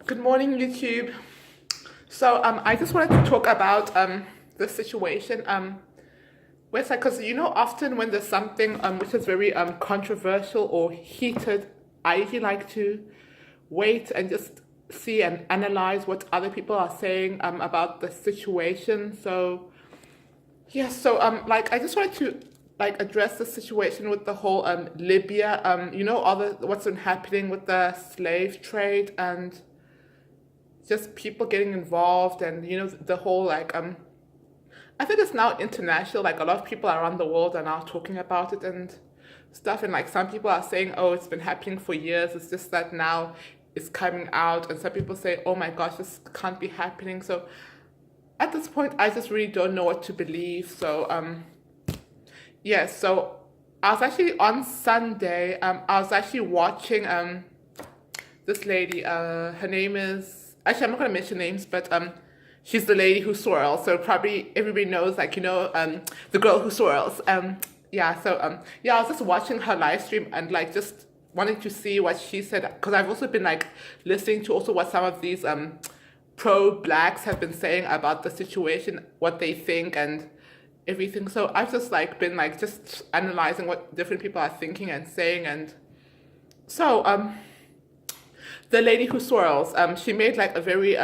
Good morning, YouTube. I just wanted to talk about the situation where it's like, because often when there's something which is very controversial or heated, I usually like to wait and just see and analyze what other people are saying about the situation. I just wanted to address the situation with the whole Libya, all the what's been happening with the slave trade and just people getting involved, and the whole I think it's now international. Like, a lot of people around the world are now talking about it and stuff, and like some people are saying, oh, it's been happening for years, it's just that now it's coming out, and some people say, oh my gosh, this can't be happening. So at this point I just really don't know what to believe. So I was actually on Sunday, I was actually watching this lady. Her name is, actually, I'm not gonna mention names, but she's the lady who swirls. So probably everybody knows, the girl who swirls. I was just watching her live stream and like just wanting to see what she said, because I've also been like listening to also what some of these pro-blacks have been saying about the situation, what they think and everything. So I've just like been like just analyzing what different people are thinking and saying. And so the lady who swirls, she made like a very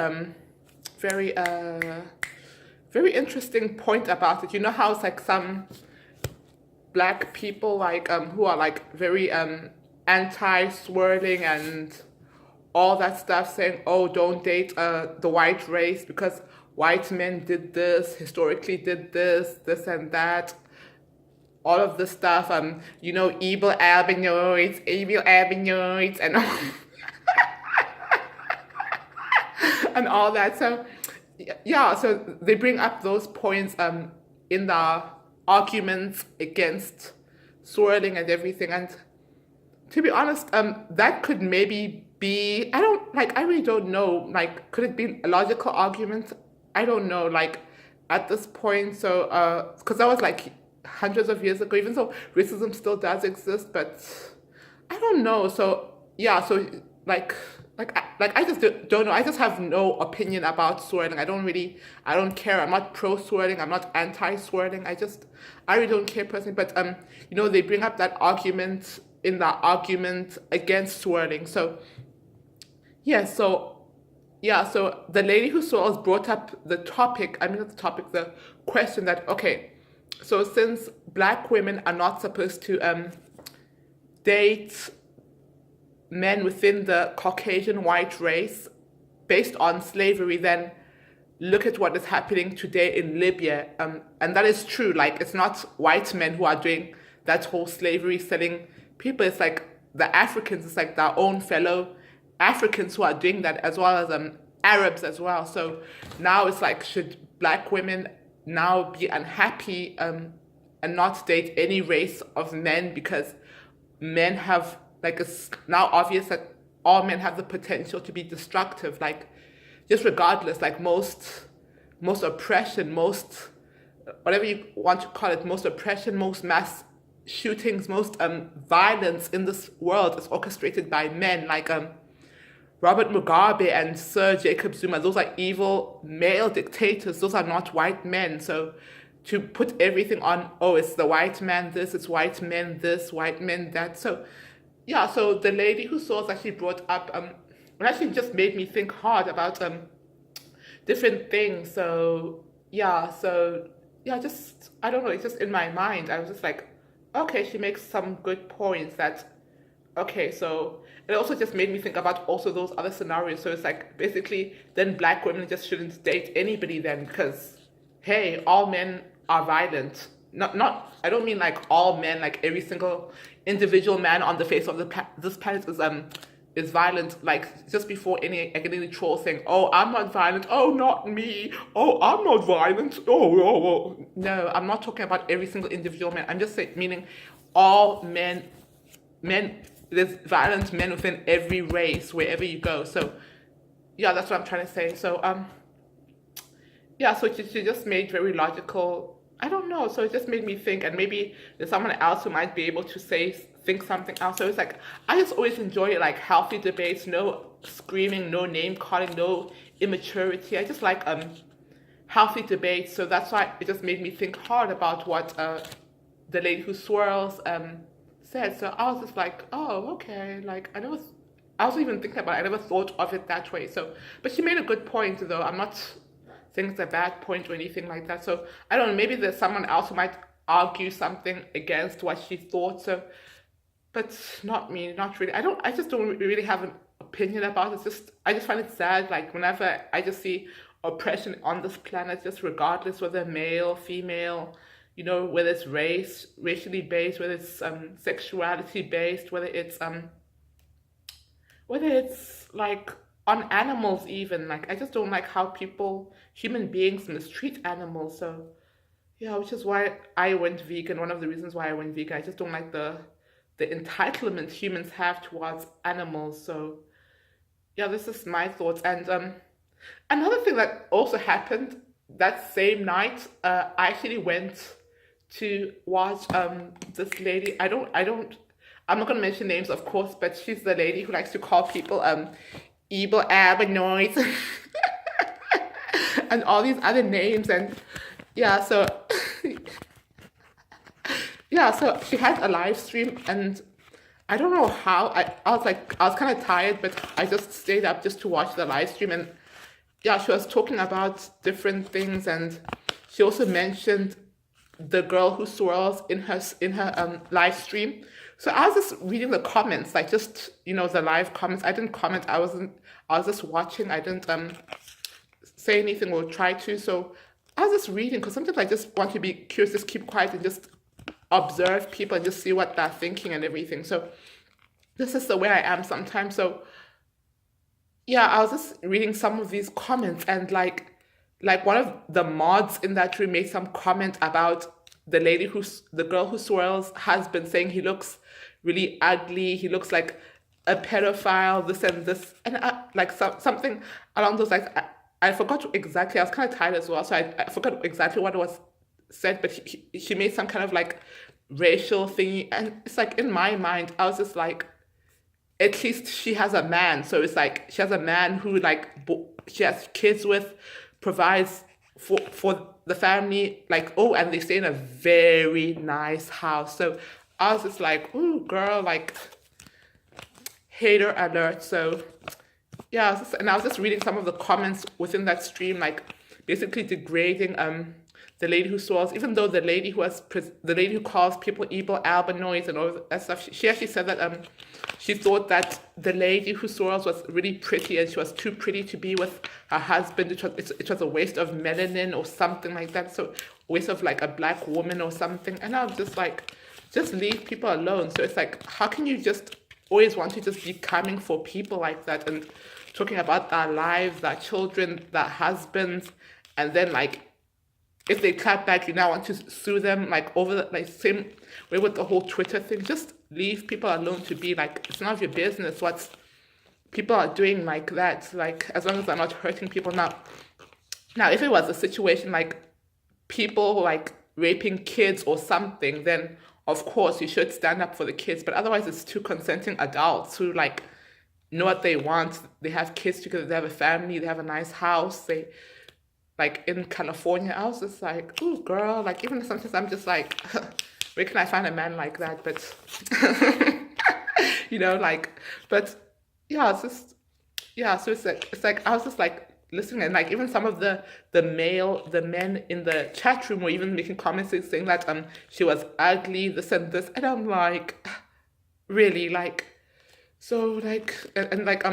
very interesting point about it. You know how it's like some black people who are like very anti-swirling and all that stuff, saying, oh, don't date the white race because white men did this, historically did this and that, all of this stuff, evil albinoids and all, and all that. So yeah, so they bring up those points in the arguments against swirling and everything. And to be honest, that could maybe be, I really don't know, like, could it be a logical argument? I don't know, like, at this point. So because that was like hundreds of years ago, even though racism still does exist, but I don't know. So yeah, so I just don't know. I just have no opinion about swirling. I don't care. I'm not pro swirling. I'm not anti swirling. I really don't care personally. But they bring up that argument in the argument against swirling. So yeah, so the lady who swirls brought up the topic. I mean, not the topic, the question that, okay, so since black women are not supposed to date men within the Caucasian white race based on slavery, then look at what is happening today in Libya. And that is true. Like, it's not white men who are doing that whole slavery selling people. It's like the Africans, it's like their own fellow Africans who are doing that, as well as Arabs as well. So now it's like, should black women now be unhappy and not date any race of men because men have, like, it's now obvious that all men have the potential to be destructive, like, just regardless, like most oppression, most, whatever you want to call it, most oppression, most mass shootings, most violence in this world is orchestrated by men, like Robert Mugabe and Sir Jacob Zuma. Those are evil male dictators. Those are not white men. So to put everything on, oh, it's the white man this, it's white men this, white men that. So yeah, so the lady who saw us actually brought up, it actually just made me think hard about different things. Just, I don't know, it's just in my mind. I was just like, okay, she makes some good points that, okay, so it also just made me think about also those other scenarios. So it's like, basically, then black women just shouldn't date anybody then, because, hey, all men are violent. Not, I don't mean like all men, like every single individual man on the face of this planet is violent. Like, just before any troll saying, oh, I'm not violent, oh, not me, oh, I'm not violent, oh. No, I'm not talking about every single individual man. I'm just saying, meaning all men, there's violent men within every race, wherever you go. So yeah, that's what I'm trying to say. So so she just made very logical, I don't know, so it just made me think, and maybe there's someone else who might be able to say think something else. So it's like I just always enjoy like healthy debates, no screaming, no name calling, no immaturity. I just like healthy debates. So that's why it just made me think hard about what the lady who swirls said. So I was just like, oh, okay. Like I wasn't even thinking about it. I never thought of it that way. So, but she made a good point, though. I'm not saying it's a bad point or anything like that. So I don't know. Maybe there's someone else who might argue something against what she thought. So, but not me. Not really. I just don't really have an opinion about it. It's just I just find it sad. Like whenever I just see oppression on this planet, just regardless whether male, female, whether it's racially based, whether it's sexuality based, whether it's like on animals even. Like I just don't like how human beings mistreat animals. So yeah, which is why I went vegan. One of the reasons why I went vegan. I just don't like the entitlement humans have towards animals. So yeah, this is my thoughts. And another thing that also happened that same night, I actually went to watch this lady. I'm not gonna mention names, of course, but she's the lady who likes to call people evil abonoids and all these other names. And yeah, so yeah, so she had a live stream, and I don't know how. I was kind of tired, but I just stayed up just to watch the live stream. And yeah, she was talking about different things, and she also mentioned the girl who swirls in her live stream. So I was just reading the comments, like just the live comments. I didn't comment. I was just watching. I didn't say anything or try to. So I was just reading because sometimes I just want to be curious, just keep quiet and just observe people and just see what they're thinking and everything. So this is the way I am sometimes. So yeah, I was just reading some of these comments, and like one of the mods in that room made some comment about the girl who swirls husband, saying he looks really ugly, he looks like a pedophile, this and this, and something along those lines. I forgot exactly. I was kind of tired as well, so I forgot exactly what was said. But she made some kind of like racial thingy, and it's like in my mind, I was just like, at least she has a man. So it's like she has a man who she has kids with, provides for the family. Like, oh, and they stay in a very nice house. So I was just like, ooh, girl, like hater alert. So yeah, I was just reading some of the comments within that stream, like basically degrading the lady who swirls, even though the lady who calls people evil albinoids and all that stuff, she actually said that she thought that the lady who swirls was really pretty, and she was too pretty to be with her husband. It was a waste of melanin or something like that. So waste of like a black woman or something. And I was just like, just leave people alone. So it's like, how can you just always want to just be coming for people like that and talking about their lives, their children, their husbands, and then like if they clap back, you now want to sue them, like over the same way with the whole Twitter thing. Just leave people alone to be like, it's none of your business what people are doing like that. Like as long as they're not hurting people. Now if it was a situation like people like raping kids or something, then of course you should stand up for the kids. But otherwise, it's two consenting adults who like know what they want. They have kids together. They have a family. They have a nice house. They like in California. I was just like, ooh, girl. Like even sometimes I'm just like, where can I find a man like that? But but yeah, it's just yeah. So it's like I was just like listening, and like even some of the men in the chat room were even making comments saying that she was ugly, this and this, and I'm like, really, like. So like and like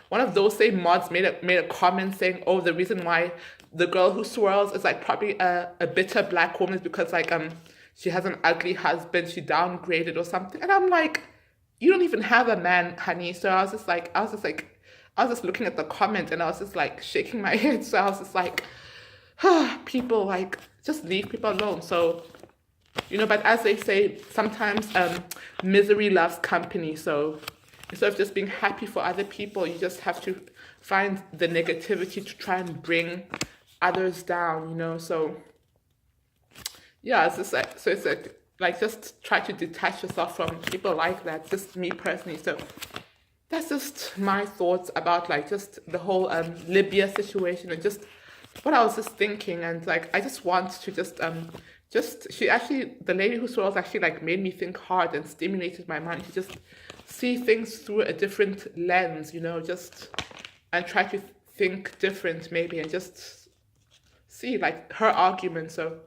one of those same mods made a comment saying, oh, the reason why the girl who swirls is like probably a bitter black woman is because like she has an ugly husband, she downgraded or something. And I'm like, you don't even have a man, honey. So I was just looking at the comment, and I was just like shaking my head. So I was just like, people, like, just leave people alone. So but as they say, sometimes misery loves company. So instead of just being happy for other people, you just have to find the negativity to try and bring others down, So yeah, it's just like, like just try to detach yourself from people like that. Just me personally. So that's just my thoughts about like just the whole Libya situation and just what I was just thinking. And like I just want to just she actually, the lady who swirls actually like made me think hard and stimulated my mind to just see things through a different lens, you know, just and try to think different maybe and just see like her argument. So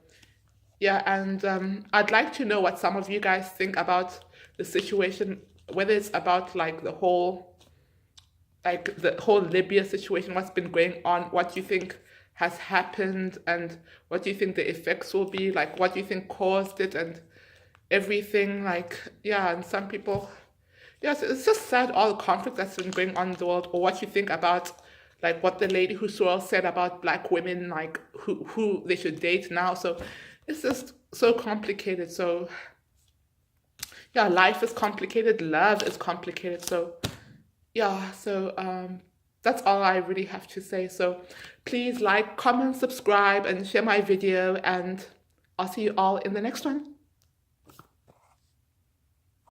yeah, and I'd like to know what some of you guys think about the situation, whether it's about like the whole Libya situation, what's been going on, what you think has happened, and what do you think the effects will be, like what do you think caused it, and everything. Like, yeah, and some people, yes, it's just sad all the conflict that's been going on in the world, or what you think about like what the lady who swirl said about black women, like who they should date now. So it's just so complicated. So yeah, life is complicated, love is complicated. So yeah, so that's all I really have to say. So please like, comment, subscribe, and share my video, and I'll see you all in the next one.